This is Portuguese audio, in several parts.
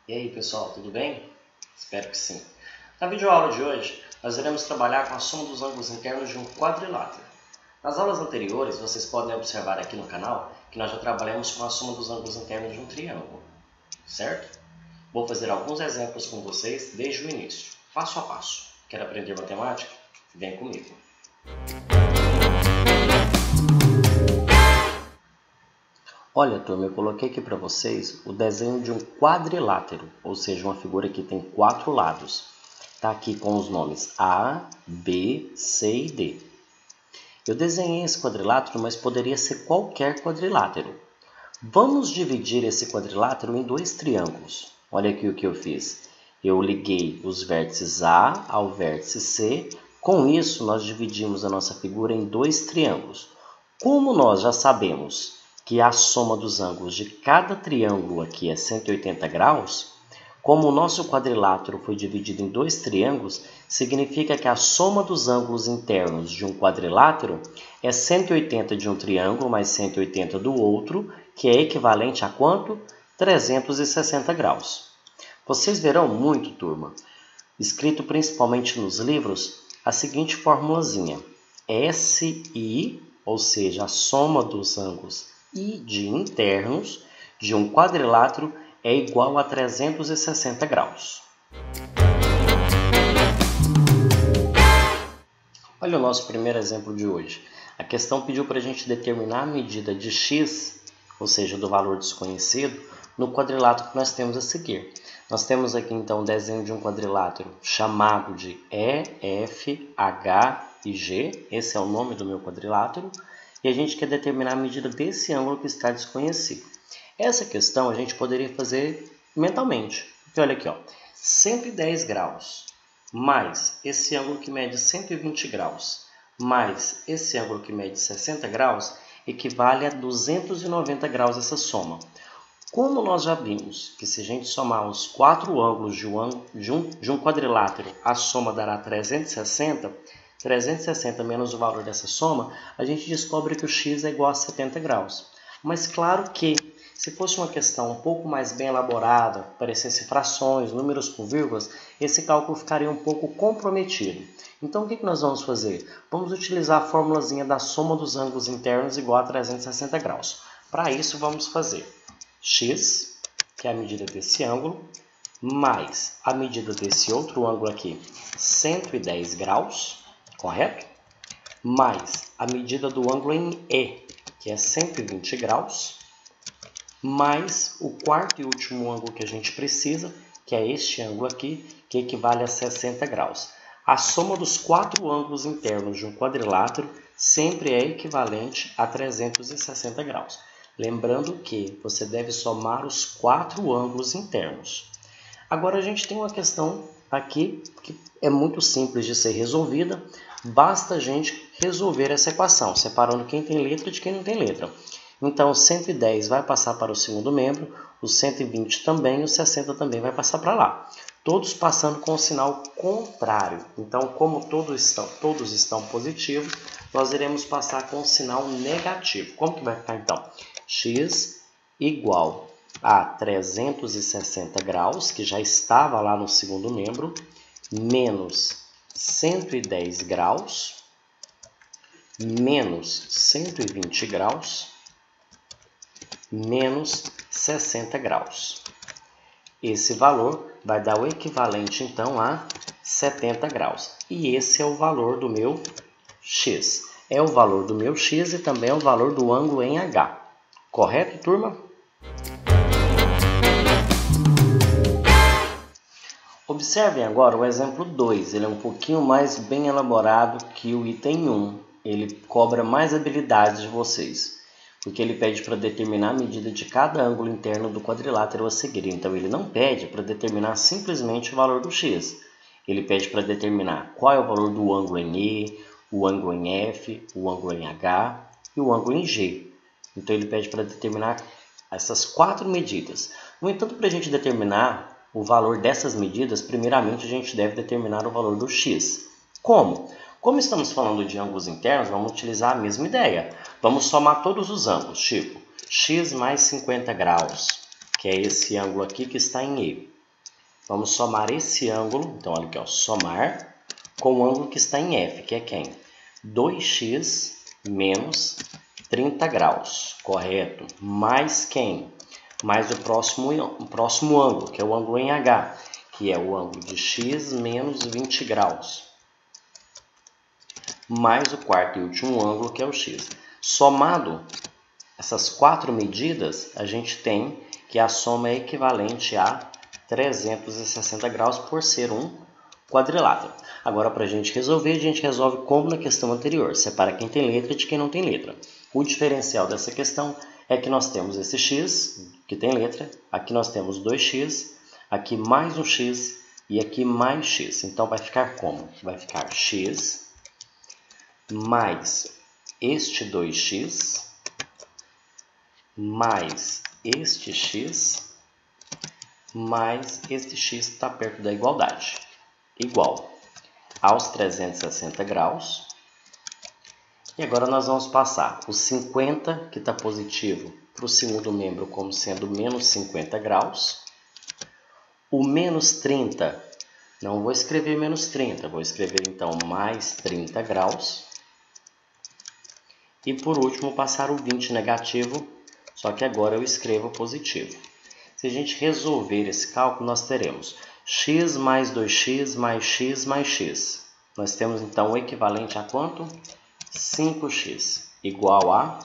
E aí pessoal, tudo bem? Espero que sim. Na videoaula de hoje, nós iremos trabalhar com a soma dos ângulos internos de um quadrilátero. Nas aulas anteriores, vocês podem observar aqui no canal que nós já trabalhamos com a soma dos ângulos internos de um triângulo, certo? Vou fazer alguns exemplos com vocês desde o início, passo a passo. Quer aprender matemática? Vem comigo. Olha, turma, eu coloquei aqui para vocês o desenho de um quadrilátero, ou seja, uma figura que tem 4 lados. Está aqui com os nomes A, B, C e D. Eu desenhei esse quadrilátero, mas poderia ser qualquer quadrilátero. Vamos dividir esse quadrilátero em 2 triângulos. Olha aqui o que eu fiz. Eu liguei os vértices A ao vértice C. Com isso, nós dividimos a nossa figura em 2 triângulos. Como nós já sabemos que a soma dos ângulos de cada triângulo aqui é 180 graus, como o nosso quadrilátero foi dividido em 2 triângulos, significa que a soma dos ângulos internos de um quadrilátero é 180 de um triângulo mais 180 do outro, que é equivalente a quanto? 360 graus. Vocês verão muito, turma, escrito principalmente nos livros, a seguinte formulazinha. SI, ou seja, a soma dos ângulos I de internos de um quadrilátero é igual a 360 graus. Olha o nosso primeiro exemplo de hoje. A questão pediu para a gente determinar a medida de x, ou seja, do valor desconhecido, no quadrilátero que nós temos a seguir. Nós temos aqui então o desenho de um quadrilátero chamado de E, F, H e G. Esse é o nome do meu quadrilátero. E a gente quer determinar a medida desse ângulo que está desconhecido. Essa questão a gente poderia fazer mentalmente. Porque olha aqui, ó, 110 graus mais esse ângulo que mede 120 graus mais esse ângulo que mede 60 graus equivale a 290 graus essa soma. Como nós já vimos que se a gente somar os 4 ângulos de um quadrilátero, a soma dará 360, 360 menos o valor dessa soma, a gente descobre que o x é igual a 70 graus. Mas claro que, se fosse uma questão um pouco mais bem elaborada, parecesse frações, números com vírgulas, esse cálculo ficaria um pouco comprometido. Então o que nós vamos fazer? Vamos utilizar a formulazinha da soma dos ângulos internos igual a 360 graus. Para isso vamos fazer x, que é a medida desse ângulo, mais a medida desse outro ângulo aqui, 110 graus, correto? Mais a medida do ângulo em E, que é 120 graus, mais o quarto e último ângulo que a gente precisa, que é este ângulo aqui, que equivale a 60 graus. A soma dos 4 ângulos internos de um quadrilátero sempre é equivalente a 360 graus. Lembrando que você deve somar os 4 ângulos internos. Agora a gente tem uma questão aqui que é muito simples de ser resolvida. Basta a gente resolver essa equação, separando quem tem letra de quem não tem letra. Então, o 110 vai passar para o segundo membro, o 120 também, e o 60 também vai passar para lá. Todos passando com o sinal contrário. Então, como todos estão positivos, nós iremos passar com o sinal negativo. Como que vai ficar então? X igual a 360 graus, que já estava lá no segundo membro, menos 110 graus, menos 120 graus, menos 60 graus. Esse valor vai dar o equivalente, então, a 70 graus. E esse é o valor do meu x. É o valor do meu x e também é o valor do ângulo em H. Correto, turma? Observem agora o exemplo 2. Ele é um pouquinho mais bem elaborado que o item 1. Ele cobra mais habilidades de vocês, porque ele pede para determinar a medida de cada ângulo interno do quadrilátero a seguir. Então, ele não pede para determinar simplesmente o valor do x. Ele pede para determinar qual é o valor do ângulo em E, o ângulo em F, o ângulo em H e o ângulo em G. Então, ele pede para determinar essas 4 medidas. No entanto, para a gente determinar o valor dessas medidas, primeiramente a gente deve determinar o valor do x. Como? Como estamos falando de ângulos internos, vamos utilizar a mesma ideia. Vamos somar todos os ângulos, tipo x mais 50 graus, que é esse ângulo aqui que está em E. Vamos somar esse ângulo, então olha aqui, ó, somar com o ângulo que está em F, que é quem? 2x menos 30 graus, correto? Mais quem? Mais o próximo ângulo, que é o ângulo em H, que é o ângulo de x menos 20 graus. Mais o quarto e último ângulo, que é o x. Somado essas 4 medidas, a gente tem que a soma é equivalente a 360 graus por ser um quadrilátero. Agora, para a gente resolve como na questão anterior. Separa quem tem letra de quem não tem letra. O diferencial dessa questão é que nós temos esse x, que tem letra. Aqui nós temos 2x, aqui mais um x e aqui mais x. Então, vai ficar como? Vai ficar x mais este 2x mais este x mais este x está perto da igualdade, igual aos 360 graus. E agora nós vamos passar o 50, que está positivo, para o segundo membro como sendo menos 50 graus. O menos 30, não vou escrever menos 30, vou escrever então mais 30 graus. E por último passar o 20 negativo, só que agora eu escrevo positivo. Se a gente resolver esse cálculo, nós teremos x mais 2x mais x mais x. Nós temos então o equivalente a quanto? 5x, igual a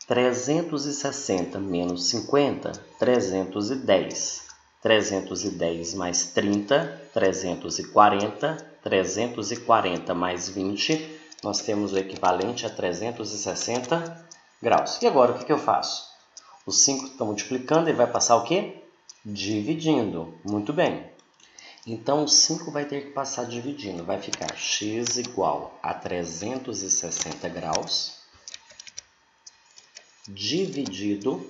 360 menos 50, 310. 310 mais 30, 340. 340 mais 20, nós temos o equivalente a 360 graus. E agora o que eu faço? O 5 está multiplicando, ele vai passar o quê? Dividindo. Muito bem. Então, o 5 vai ter que passar dividindo. Vai ficar x igual a 360 graus dividido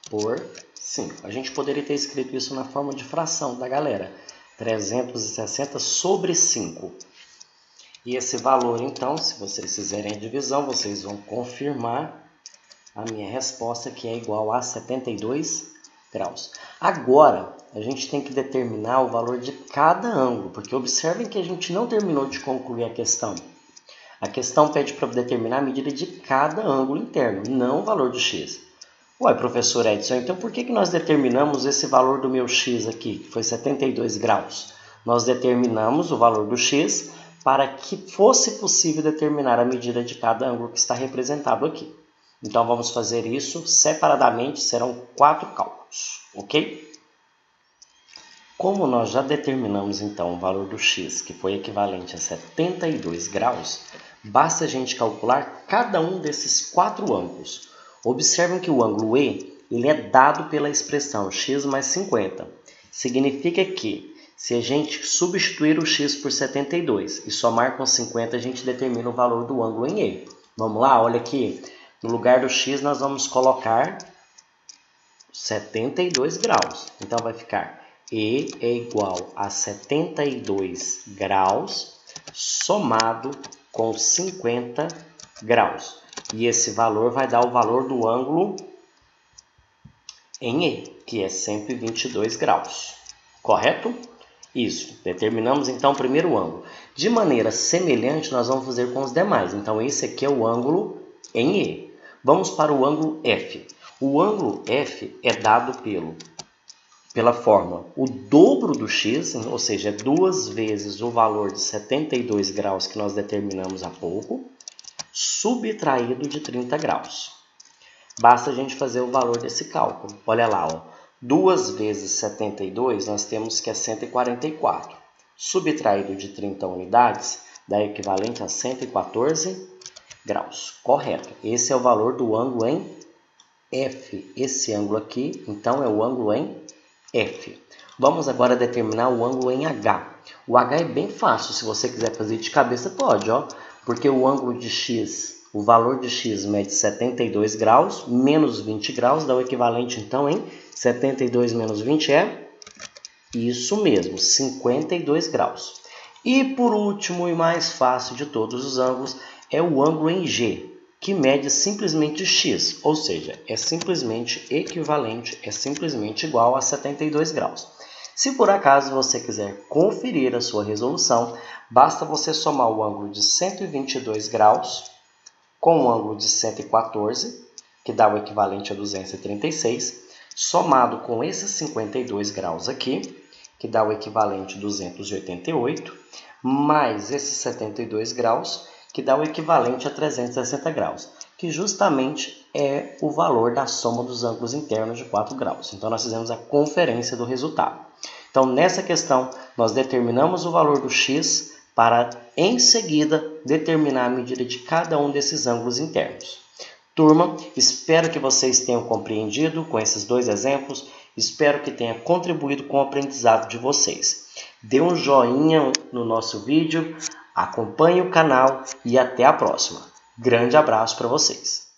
por 5. A gente poderia ter escrito isso na forma de fração da galera. 360 sobre 5. E esse valor, então, se vocês fizerem a divisão, vocês vão confirmar a minha resposta, que é igual a 72 graus. Agora, a gente tem que determinar o valor de cada ângulo, porque observem que a gente não terminou de concluir a questão. A questão pede para determinar a medida de cada ângulo interno, não o valor de x. Ué, professor Edson, então por que nós determinamos esse valor do meu x aqui, que foi 72 graus? Nós determinamos o valor do x para que fosse possível determinar a medida de cada ângulo que está representado aqui. Então, vamos fazer isso separadamente, serão 4 cálculos, ok? Como nós já determinamos, então, o valor do x, que foi equivalente a 72 graus, basta a gente calcular cada um desses 4 ângulos. Observem que o ângulo E, ele é dado pela expressão x mais 50. Significa que, se a gente substituir o x por 72 e somar com 50, a gente determina o valor do ângulo em E. Vamos lá, olha aqui. No lugar do x, nós vamos colocar 72 graus. Então, vai ficar E é igual a 72 graus somado com 50 graus. E esse valor vai dar o valor do ângulo em E, que é 122 graus. Correto? Isso. Determinamos, então, o primeiro ângulo. De maneira semelhante, nós vamos fazer com os demais. Então, esse aqui é o ângulo em E. Vamos para o ângulo F. O ângulo F é dado pela fórmula o dobro do x, ou seja, é 2 vezes o valor de 72 graus que nós determinamos há pouco, subtraído de 30 graus. Basta a gente fazer o valor desse cálculo. Olha lá, ó. 2 vezes 72, nós temos que é 144. Subtraído de 30 unidades, dá equivalente a 114 graus. Correto. Esse é o valor do ângulo em F. Esse ângulo aqui, então, é o ângulo em F. Vamos agora determinar o ângulo em H. O H é bem fácil. Se você quiser fazer de cabeça, pode, ó. Porque o ângulo de x, o valor de x mede 72 graus, menos 20 graus, dá o equivalente, então, em 72 menos 20 é isso mesmo, 52 graus. E, por último e mais fácil de todos os ângulos, é o ângulo em G, que mede simplesmente x, ou seja, é simplesmente equivalente, é simplesmente igual a 72 graus. Se por acaso você quiser conferir a sua resolução, basta você somar o ângulo de 122 graus com o ângulo de 114, que dá o equivalente a 236, somado com esses 52 graus aqui, que dá o equivalente a 288, mais esses 72 graus, que dá o equivalente a 360 graus, que justamente é o valor da soma dos ângulos internos de 4 graus. Então, nós fizemos a conferência do resultado. Então, nessa questão, nós determinamos o valor do x para, em seguida, determinar a medida de cada um desses ângulos internos. Turma, espero que vocês tenham compreendido com esses dois exemplos, espero que tenha contribuído com o aprendizado de vocês. Dê um joinha no nosso vídeo, acompanhe o canal e até a próxima. Grande abraço para vocês!